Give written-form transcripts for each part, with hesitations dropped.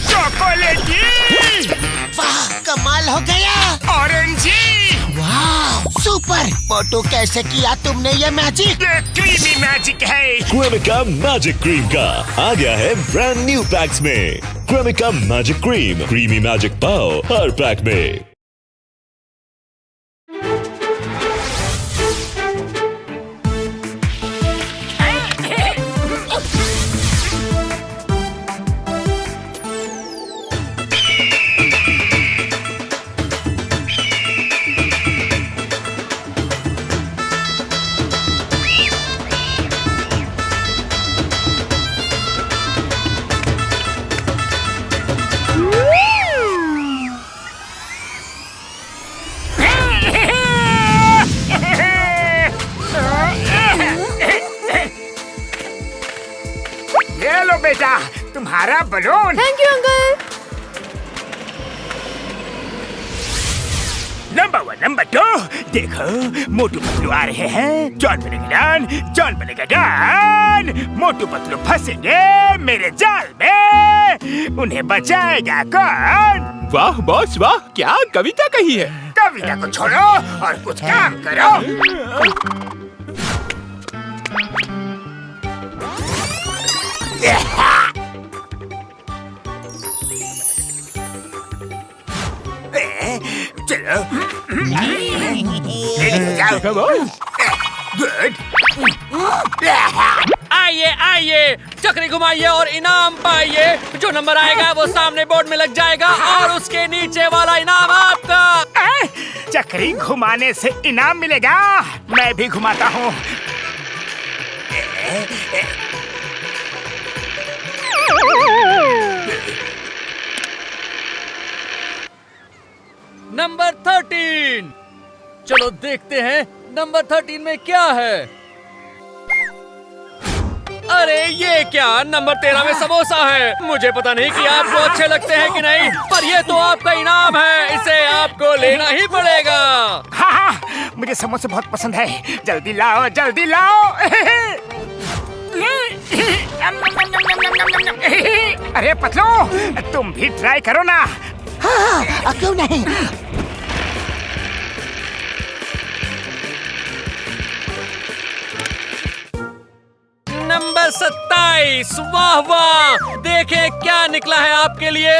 चॉकलेटी। वाह, कमाल हो गया। ऑरेंजी। वाह, सुपर। मोटू, कैसे किया तुमने ये मैजिक? ये क्रीमी मैजिक है। क्रेमिका मैजिक क्रीम का आ गया है ब्रांड न्यू पैक्स में। Cremica magic cream, creamy magic पाओ हर पैक में। ये लो बेटा, तुम्हारा balloon. Thank you uncle. Number 1, number 2, देखो मोटू पतलू आ रहे हैं। जॉन बनेगा डॉन, जॉन बनेगा डॉन। मोटू पतलू फंसेंगे मेरे जाल में, उन्हें बचाएगा कौन? वाह बॉस वाह, क्या कविता कही है। कविता को छोड़ो और कुछ काम करो। चलो गुड। आइए आइए, चक्री घुमाइए और इनाम पाइए। जो नंबर आएगा वो सामने बोर्ड में लग जाएगा और उसके नीचे वाला इनाम आपका। चक्री घुमाने से इनाम मिलेगा? मैं भी घुमाता हूँ। नंबर 13। चलो देखते हैं नंबर 13 में क्या है। अरे ये क्या, नंबर 13 में समोसा है। मुझे पता नहीं कि आपको अच्छे लगते हैं कि नहीं, पर ये तो आपका इनाम है, इसे आपको लेना ही पड़ेगा। हाँ हाँ, मुझे समोसे बहुत पसंद है। जल्दी लाओ, जल्दी लाओ। अरे पतलू, तुम भी ट्राई करो ना। हाँ, क्यों नहीं? नंबर 27। वाह वाह, देखें क्या निकला है आपके लिए।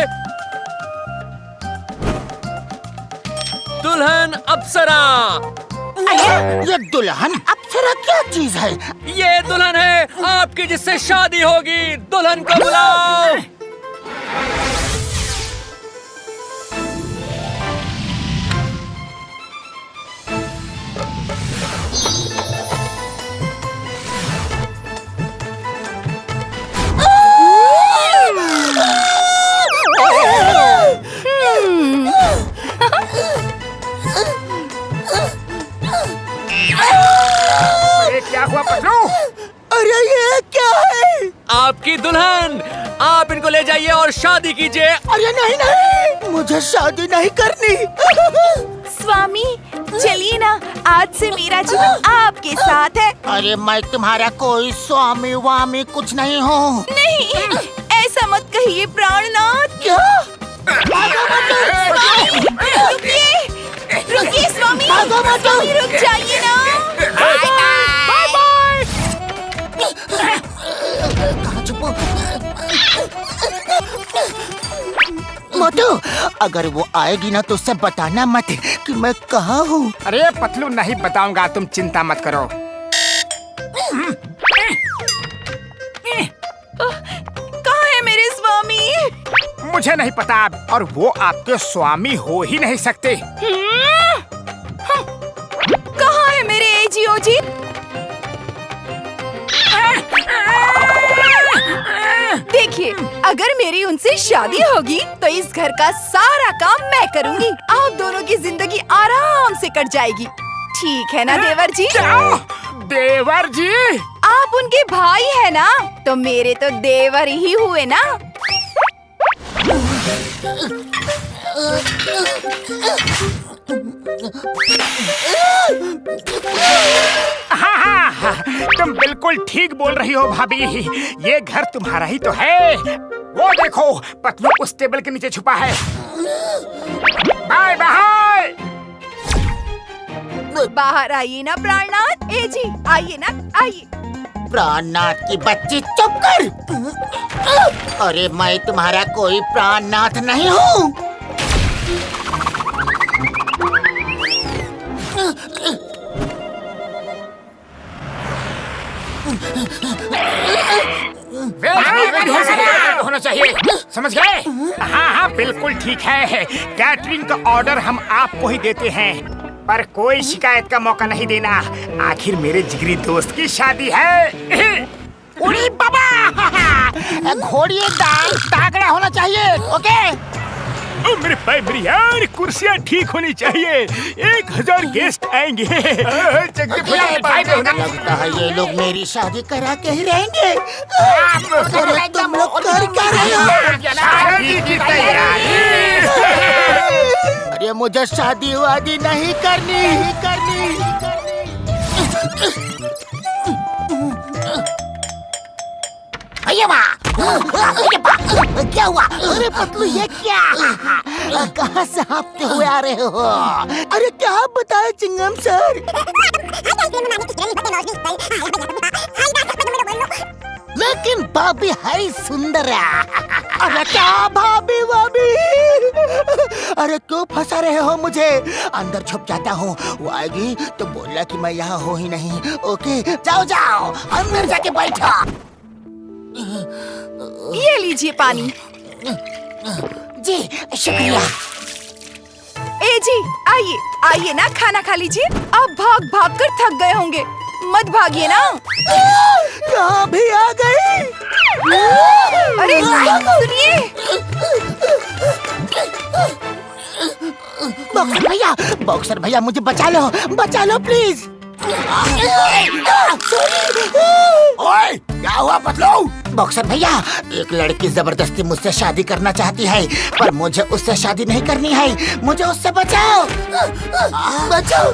दुल्हन अप्सरा। ये दुल्हन अप्सरा क्या चीज है? ये दुल्हन है आपकी जिससे शादी होगी। दुल्हन को बुलाओ। क्या हुआ पतलू? अरे ये क्या है? आपकी दुल्हन, आप इनको ले जाइए और शादी कीजिए। अरे नहीं नहीं, मुझे शादी नहीं करनी। स्वामी चलिए ना, आज से मेरा जीवन आपके साथ है। अरे मैं तुम्हारा कोई स्वामी वामी कुछ नहीं हूँ। नहीं, ऐसा मत कहिए प्राणनाथ। क्या? रुकिए, रुकिए स्वामी, स्वामी रुक जाइए ना। मोटू, अगर वो आएगी ना तो उससे बताना मत कि मैं कहाँ हूँ। अरे पतलू, नहीं बताऊंगा, तुम चिंता मत करो। कहाँ है मेरे स्वामी? मुझे नहीं पता, और वो आपके स्वामी हो ही नहीं सकते। कहाँ है मेरे एजीओ जी? देखिए, अगर मेरी उनसे शादी होगी तो इस घर का सारा काम मैं करूंगी। आप दोनों की जिंदगी आराम से कट जाएगी। ठीक है ना देवर जी? देवर जी? आप उनके भाई है ना, तो मेरे तो देवर ही हुए ना। हाँ, तुम बिल्कुल ठीक बोल रही हो भाभी। ये घर तुम्हारा ही तो है। वो देखो पतलू उस टेबल के नीचे छुपा है। Bye bye. बाहर आइए ना प्राणनाथ। ए जी आइए ना, आइए। प्राणनाथ की बच्ची चुप कर। अरे मैं तुम्हारा कोई प्राणनाथ नहीं हूँ। होना चाहिए, समझ गए? हाँ हाँ बिल्कुल ठीक है। कैटरिंग का ऑर्डर हम आपको ही देते हैं, पर कोई शिकायत का मौका नहीं देना। आखिर मेरे जिगरी दोस्त की शादी है। उड़ी बाबा, घोड़ी एकदम तगड़ा होना चाहिए। ओके ओ मेरे भाई मेरी यार, कुर्सियाँ ठीक होनी चाहिए। 1000 गेस्ट आएंगे। लगता है ये लोग मेरी शादी करा के ही रहेंगे। अरे तुम लोग कर क्या रहे हो? शादी की तैयारी। अरे मुझे शादी वादी नहीं करनी। क्या हुआ? अरे पतलू ये क्या? कहाँ से हाँफते हुए आ रहे हो? अरे क्या बताए चिंगम सर? लेकिन भाभी है सुंदर। अरे क्या भाभी भाभी? अरे क्यों फंसा रहे हो मुझे? अंदर छुप जाता हूँ, वो आएगी तो बोलना कि मैं यहाँ हो ही नहीं। ओके जाओ जाओ अंदर जाके बैठो। ये लीजिए पानी। जी शुक्रिया। ए जी आइए, आइए ना, खाना खा लीजिए। आप भाग भाग कर थक गए होंगे, मत भागिए ना। यहाँ भी आ गई। अरे सुनिए। बॉक्सर भैया मुझे बचा लो प्लीज। ओए क्या हुआ पतलू? बॉक्सर भैया, एक लड़की जबरदस्ती मुझसे शादी करना चाहती है, पर मुझे उससे शादी नहीं करनी है। मुझे उससे बचाओ।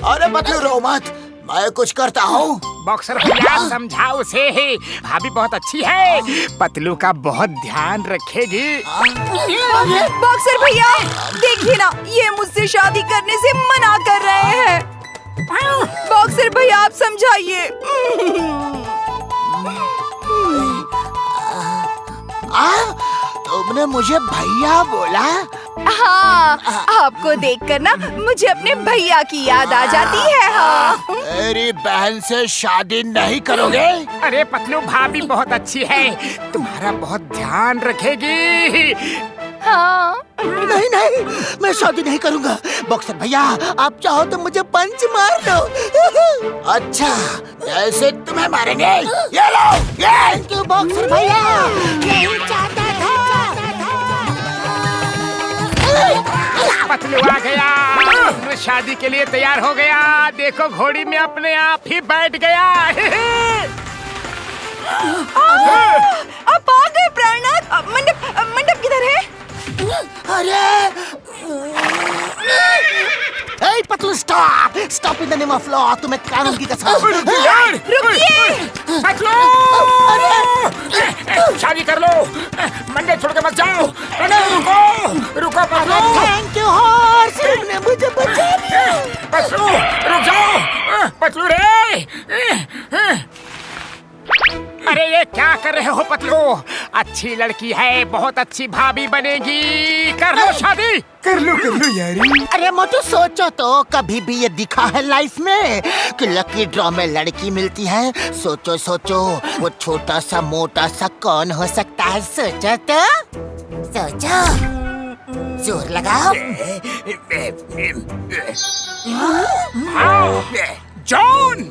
अरे पतलू रो मत, मैं कुछ करता हूँ। बॉक्सर भैया समझाओ उसे, भाभी बहुत अच्छी है, पतलू का बहुत ध्यान रखेगी। बॉक्सर भैया देखिए ना, ये मुझसे शादी करने से मना कर रहे हैं। बॉक्सर भैया आप समझाइए। तुमने मुझे भैया बोला? हाँ, आपको देखकर ना मुझे अपने भैया की याद आ जाती है। हाँ। मेरी बहन से शादी नहीं करोगे? अरे पतलू भाभी बहुत अच्छी है, तुम्हारा बहुत ध्यान रखेगी। हाँ। नहीं, मैं शादी नहीं करूंगा। बॉक्सर भैया आप चाहो तो मुझे पंच मार दो। अच्छा ऐसे तुम्हें मारेंगे? ये लो, ये क्यों बॉक्सर भैया? यही चाहता था। पतलू आ गया, शादी के लिए तैयार हो गया। देखो घोड़ी में अपने आप ही बैठ गया। आप आ गए प्राणनाथ। मंडप किधर है? अरे Patlu stop in the name of law. तुम्हें कानून की कसम। रुकिए। पतलू शादी कर लो, मंडप छोड़ के मत जाओ। रुको पतलू। थैंक यू हॉर्स, तुमने मुझे बचा लिया। पतलू रुक जाओ। पतलू रे, अरे ये क्या कर रहे हो पतलू? अच्छी लड़की है, बहुत अच्छी भाभी बनेगी। कर लो शादी। कर लो यारी। अरे मोटू सोचो तो, कभी भी ये दिखा है लाइफ में कि लकी ड्रॉ में लड़की मिलती है? सोचो वो छोटा सा मोटा सा कौन हो सकता है? सोचो तो, सोचो, जोर लगाओ। जॉन।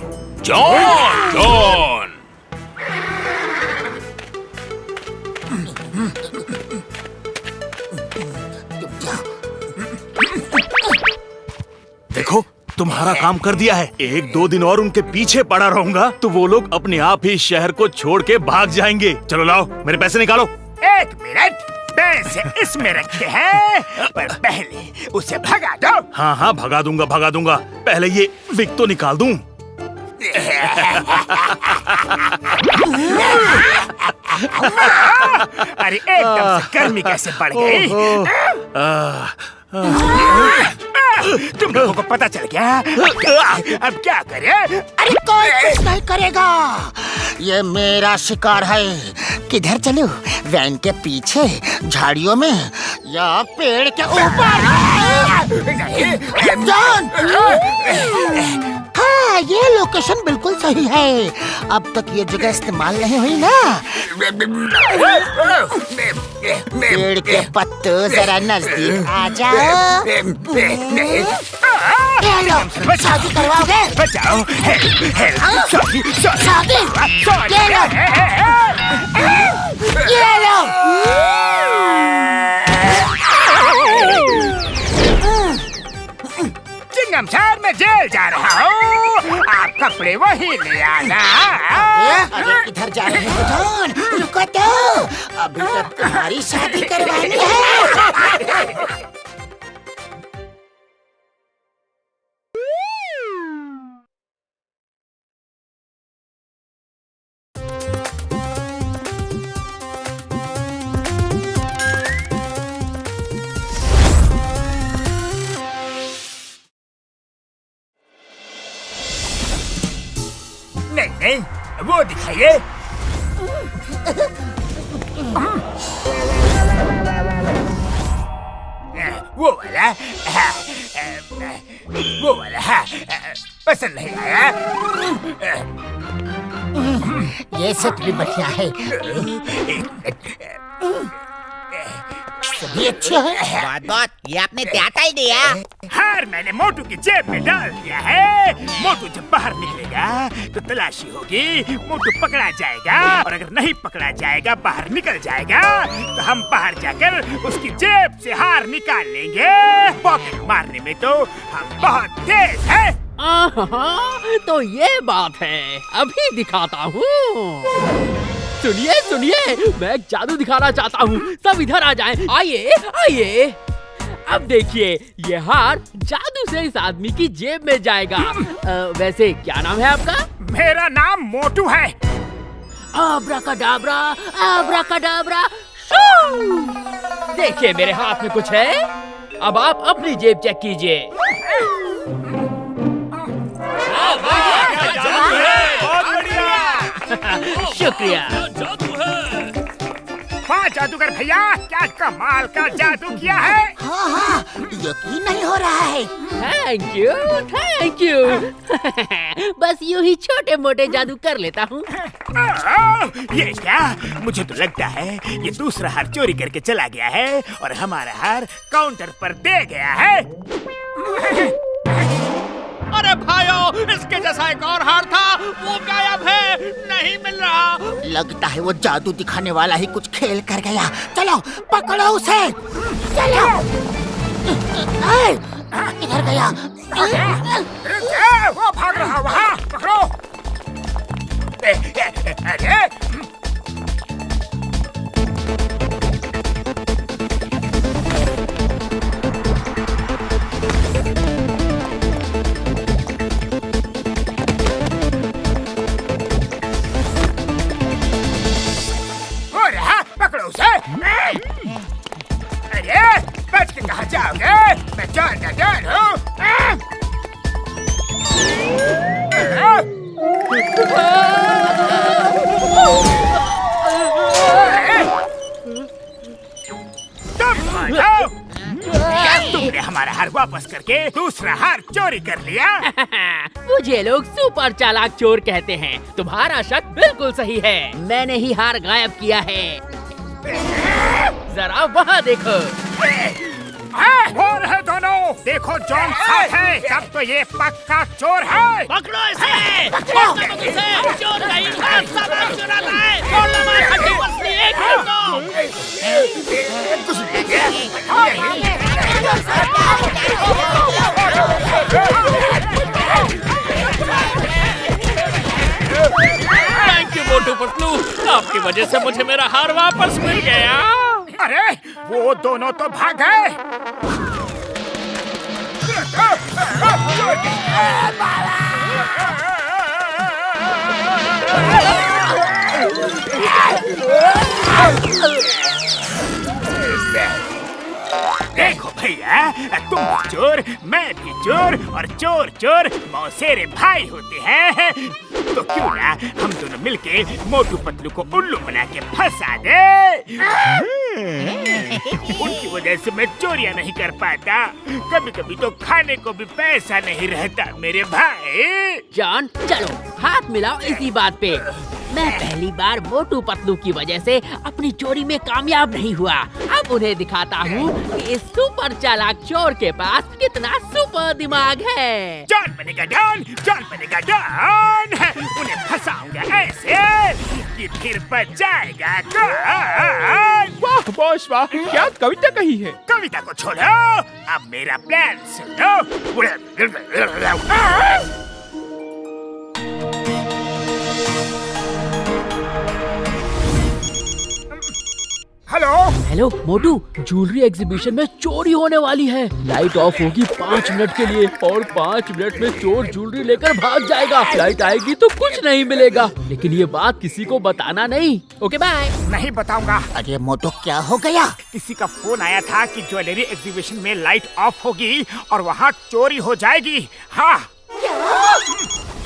देखो तुम्हारा काम कर दिया है। 1-2 दिन और उनके पीछे पड़ा रहूंगा तो वो लोग अपने आप ही शहर को छोड़ के भाग जाएंगे। चलो लाओ मेरे पैसे निकालो। 1 मिनट, पैसे इसमें रखे हैं, पर पहले उसे भगा दो। हाँ भगा दूंगा। पहले ये विग तो निकाल दूं। अरे एकदम से गर्मी कैसे बढ़ गई? तुम लोगों को पता चल गया? अब क्या करें? अरे कोई कुछ नहीं करेगा, ये मेरा शिकार है। किधर चलूं? वैन के पीछे, झाड़ियों में, या पेड़ के ऊपर? जॉन! हाँ, ये लोकेशन बिल्कुल सही है। अब तक ये जगह इस्तेमाल नहीं हुई ना। पेड़ के पत्तों जरा नजदीक आ जाओ। शादी करवाओगे? बचाओ! शादी! शादी! ये लो! चिंगम सर, मैं जेल जा रहा हूँ। आप कपड़े वही ले आना। अरे किधर जा रहे हो जॉन? रुको तो, अभी तक तुम्हारी शादी करवानी है। नहीं, वो दिखाइए। वो वाला, वो वाला पसंद नहीं आया। ये सेट भी बढ़िया है, सभी अच्छे हैं। बहुत ये आपने क्या टाई दिया? हार मैंने मोटू की जेब में डाल दिया है। मोटू जब बाहर निकलेगा तो तलाशी होगी, मोटू पकड़ा जाएगा, और अगर नहीं पकड़ा जाएगा, बाहर निकल जाएगा, तो हम बाहर जाकर उसकी जेब से हार निकाल लेंगे। पॉकेट मारने में तो हम बहुत तेज हैं। तो ये बात है, अभी दिखाता हूँ। सुनिए सुनिए, मैं एक जादू दिखाना चाहता हूँ। सब इधर आ जाएं। आइए आइए। अब देखिए, ये हार जादू से इस आदमी की जेब में जाएगा। वैसे क्या नाम है आपका? मेरा नाम मोटू है। आब्राकाडाब्रा, आब्राकाडाब्रा, शू! देखिए मेरे हाथ में कुछ है। अब आप अपनी जेब चेक कीजिए। शुक्रिया। वाह जादूगर भैया, क्या कमाल का जादू किया है। हाँ हाँ, यकीन नहीं हो रहा है। Thank you, thank you. बस यूं ही छोटे मोटे जादू कर लेता हूँ। ये क्या? मुझे तो लगता है ये दूसरा हार चोरी करके चला गया है और हमारा हार काउंटर पर दे गया है। अरे भाइयों, इसके जैसा एक और हार था, वो गायब है, नहीं मिल रहा। लगता है वो जादू दिखाने वाला ही कुछ खेल कर गया। चलो पकड़ो उसे, चलो। किधर गया? वो भाग रहा, वहाँ पकड़ो। अरे पकड़ो उसे। अरे बच के कहाँ जाओगे? मैं जॉन का जॉन हूँ। तुमने हमारा हार वापस करके दूसरा हार चोरी कर लिया। मुझे लोग सुपर चालाक चोर कहते हैं। तुम्हारा शक बिल्कुल सही है, मैंने ही हार गायब किया है। जरा वहाँ देखो। वो रहे दोनों, देखो जॉन साथ है, तब तो ये पक्का चोर है। पकड़ो इसे। चोर नहीं, सामान चुराता है। थैंक यू मोटू पतलू, आपकी वजह से मुझे मेरा हार वापस मिल गया। अरे वो दोनों तो भाग गए। देखो भैया, तुम भी चोर, मैं भी चोर, और चोर चोर मौसेरे भाई होते हैं। तो क्यों ना हम दोनों मिलके मोटू पतलू को उल्लू बना के फंसा दे। उनकी वजह से मैं चोरियां नहीं कर पाता। कभी कभी तो खाने को भी पैसा नहीं रहता मेरे भाई। जॉन, चलो हाथ मिलाओ इसी बात पे। मैं पहली बार मोटू पतलू की वजह से अपनी चोरी में कामयाब नहीं हुआ। अब उन्हें दिखाता हूँ कि इस सुपर चालाक चोर के पास कितना सुपर दिमाग है। जॉन बनेगा डॉन, जॉन बनेगा डॉन। उन्हें फंसाऊंगा ऐसे कि फिर बच जाएगा कौन। वाह बॉस वाह, क्या कविता कही है। कविता को छोड़ो, अब मेरा प्लान सुनो। हेलो हेलो मोटू, ज्वेलरी एग्जीबिशन में चोरी होने वाली है। लाइट ऑफ होगी 5 मिनट के लिए और 5 मिनट में चोर ज्वेलरी लेकर भाग जाएगा। लाइट आएगी तो कुछ नहीं मिलेगा, लेकिन ये बात किसी को बताना नहीं। Okay bye. नहीं बताऊंगा। अरे मोटू क्या हो गया? किसी का फोन आया था कि ज्वेलरी एग्जीबिशन में लाइट ऑफ होगी और वहाँ चोरी हो जाएगी। हाँ,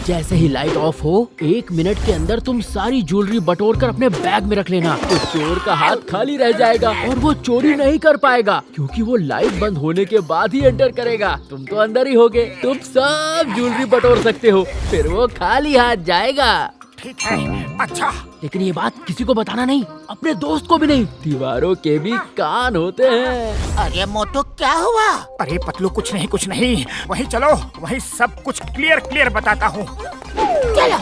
जैसे ही लाइट ऑफ हो 1 मिनट के अंदर तुम सारी ज्वेलरी बटोर कर अपने बैग में रख लेना। तो चोर का हाथ खाली रह जाएगा और वो चोरी नहीं कर पाएगा, क्योंकि वो लाइट बंद होने के बाद ही एंटर करेगा। तुम तो अंदर ही होगे, तुम सब ज्वेलरी बटोर सकते हो, फिर वो खाली हाथ जाएगा। ठीक है। अच्छा, लेकिन ये बात किसी को बताना नहीं, अपने दोस्त को भी नहीं। दीवारों के भी कान होते हैं। अरे मोटू क्या हुआ? अरे पतलू कुछ नहीं। वहीं चलो, वहीं सब कुछ क्लियर बताता हूँ। चलो।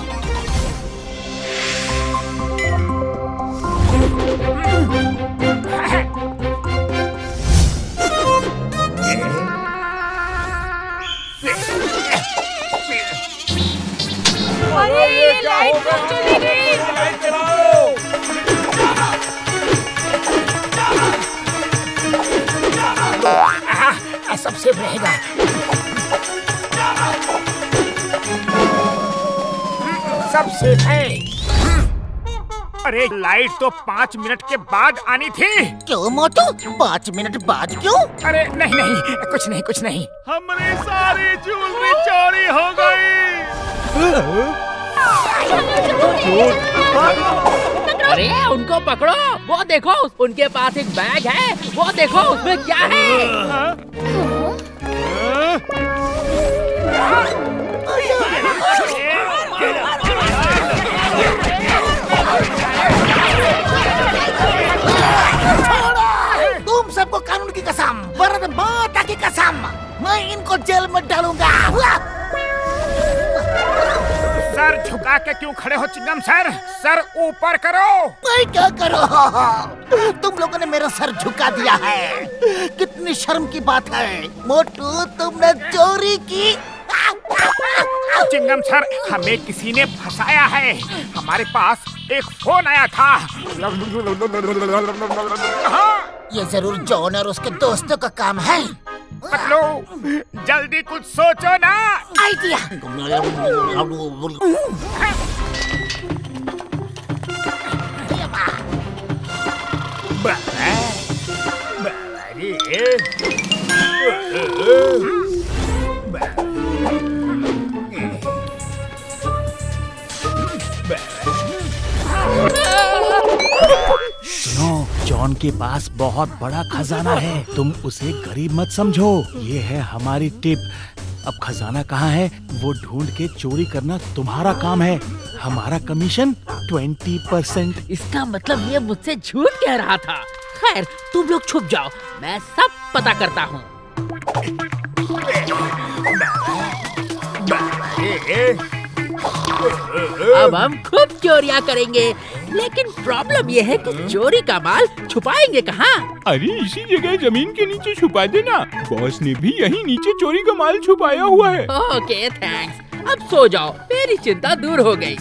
अरे ये लाइट कब चली गई? सब सेफ रहेगा। सब सेफ है। अरे लाइट तो 5 मिनट के बाद आनी थी। क्यों मोटू? 5 मिनट बाद क्यों? अरे नहीं, कुछ नहीं। हमारी सारी ज्वेलरी चोरी हो गई। अरे उनको पकड़ो, वो देखो उनके पास एक बैग है, वो देखो उसमें क्या है। तुम सबको कानून की कसम, भारत माता की कसम, मैं इनको जेल में डालूंगा। सर झुका के क्यों खड़े हो चिंगम सर? सर ऊपर करो। मैं क्या करो? तुम लोगों ने मेरा सर झुका दिया है। कितनी शर्म की बात है। मोटू तुमने चोरी की। चिंगम सर, हमें किसी ने फंसाया है। हमारे पास एक फोन आया था। ये जरूर जॉन और उसके दोस्तों का काम है। पतलू जल्दी कुछ सोचो ना। आइडिया। सुनो, जॉन के पास बहुत बड़ा खजाना है, तुम उसे गरीब मत समझो। ये है हमारी टिप। अब खजाना कहाँ है वो ढूंढ के चोरी करना तुम्हारा काम है। हमारा कमीशन 20%। इसका मतलब ये मुझसे झूठ कह रहा था। खैर तुम लोग छुप जाओ, मैं सब पता करता हूँ। अब हम खूब चोरियां करेंगे, लेकिन प्रॉब्लम ये है कि चोरी का माल छुपाएंगे कहाँ? अरे इसी जगह जमीन के नीचे छुपा देना। बॉस ने भी यही नीचे चोरी का माल छुपाया हुआ है। Okay thanks. अब सो जाओ, मेरी चिंता दूर हो गई।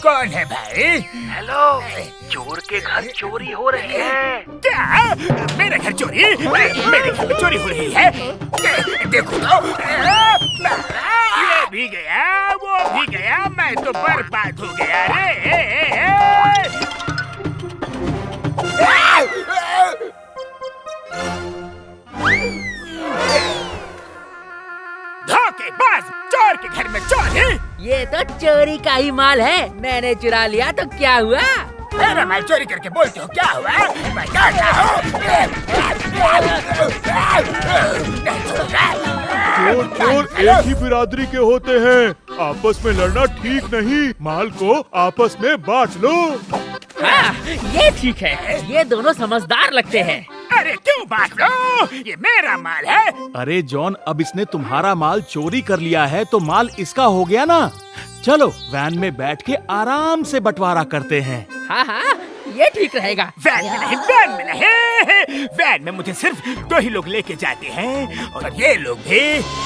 कौन है भाई? हेलो, चोर के घर चोरी हो रही है। क्या? मेरे घर चोरी? मेरे घर में चोरी हो रही है? देखो तो, ये भी गया, वो भी गया, मैं तो बर्बाद हो गया रे। धोखेबाज, चोर के घर में चोरी? ये तो चोरी का ही माल है, मैंने चुरा लिया तो क्या हुआ? मेरा माल चोरी करके बोलते हो क्या हुआ? मैं डरता हूँ। चोर चोर एक ही बिरादरी के होते हैं, आपस में लड़ना ठीक नहीं। माल को आपस में बांट लो। हाँ, ये ठीक है, ये दोनों समझदार लगते हैं। अरे क्यों बांट लो? ये मेरा माल है। अरे जॉन, अब इसने तुम्हारा माल चोरी कर लिया है तो माल इसका हो गया ना। चलो वैन में बैठ के आराम से बंटवारा करते हैं। हाँ हाँ, ये ठीक रहेगा। वैन में नहीं, वैन में नहीं। वैन में मुझे सिर्फ 2 ही लोग लेके जाते हैं और ये लोग भी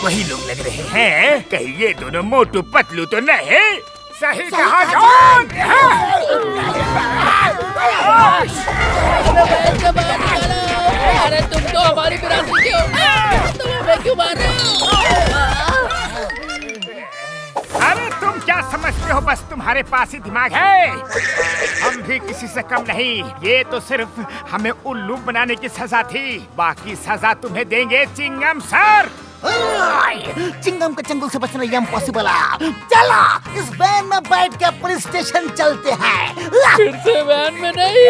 वही लोग लग रहे हैं। कहीं ये दोनों मोटू पतलू तो नहीं? सही कहा जॉन। अरे तुम तो हमारी बिरादरी के हो, तुम हमें क्यों मार रहे हो? अरे तुम क्या समझते हो, बस तुम्हारे पास ही दिमाग है। हम भी किसी से कम नहीं। ये तो सिर्फ हमें उल्लू बनाने की सजा थी, बाकी सजा तुम्हें देंगे चिंगम सर। चिंगम के चंगुल से बचना इम्पॉसिबल है। चला इस वैन में बैठ के पुलिस स्टेशन चलते हैं। फिर से वैन में नहीं।